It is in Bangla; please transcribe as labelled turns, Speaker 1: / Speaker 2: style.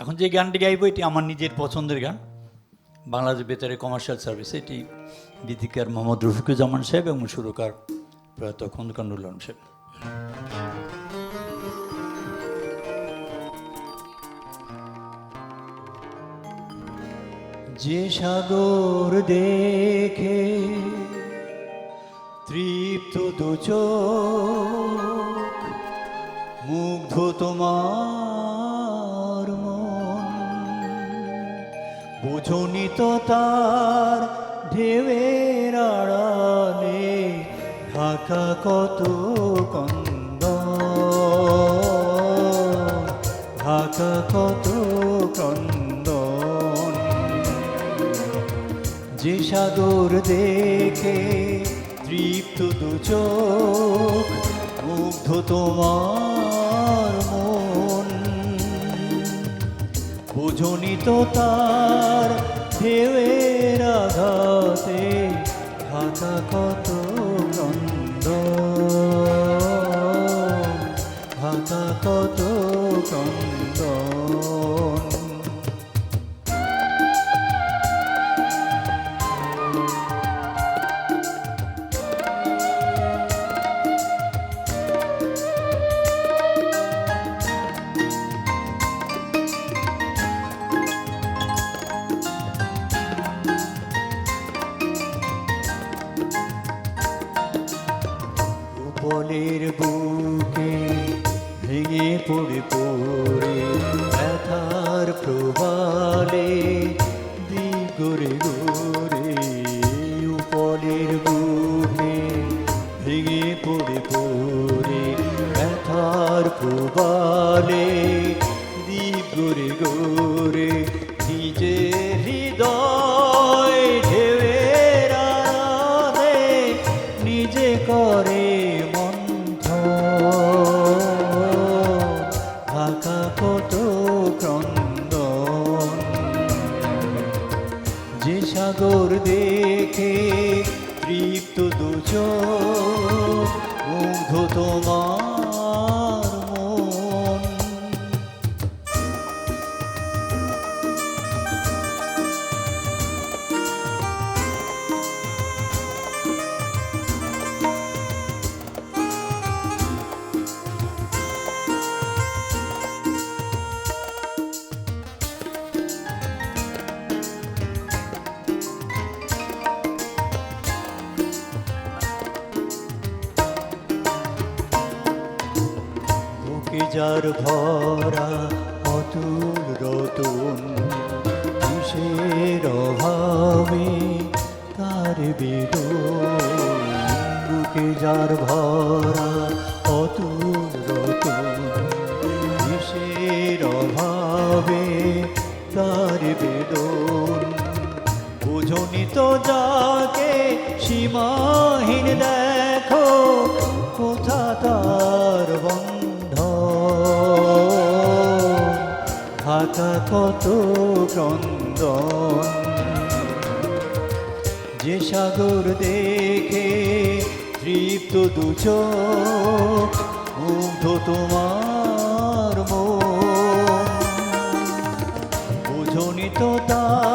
Speaker 1: এখন যে গানটি গাইব এটি আমার নিজের পছন্দের গান, বাংলাদেশ বেতারে কমার্শিয়াল সার্ভিস। এটি গীতিকার মোহাম্মদ রফিকুজ্জামান সাহেব এবং সুরকার প্রয়াত খন্দকার নুরুল আলম সাহেব। যে সাগর দেখে তৃপ্ত দু চোখ, মুগ্ধ তোমার মন, বুঝনি তো তার ঢেউয়ের আড়ালে ঢাকা কত কন্দ, ঢাকা কত ক্রন্দন। যে সাগর দেখে তৃপ্ত দু চোখ, মুগ্ধ তোমার মন, বুঝনি তো তার ঢেউয়ের আঘাতে ঢাকা কত ক্রন্দ, ঢাকা কত ক্রন্দন। উপলের বুকে ভেঙে পড়ে পড়ে ব্যথার প্রবালে দিক গড়ে গড়ে, উপলের বুকে ভেঙে পড়ে পড়ে ব্যথার প্রবালে দিক গড়ে গড়ে, নিজে হৃদয় ঢেউয়ের আড়ালে নিজে করে ঢাকা কত ক্রন্দন। যে সাগর দেখে তৃপ্ত দু চোখ, মুগ্ধ তোমার মন। যার ভরা অতুল রতন, কিসের অভাবে তার বেদন, বুকে যার ভরা অতুল রতন, কিসের অভাবে তার বেদন, বুঝনি তো যাকে সীমাহীন দেখো কোথা তার বন্ধ, ঢাকা কত ক্রন্দন। যে সাগর দেখে তৃপ্ত দু চোখ, মুগ্ধ তোমার মন, বুঝনি তো তার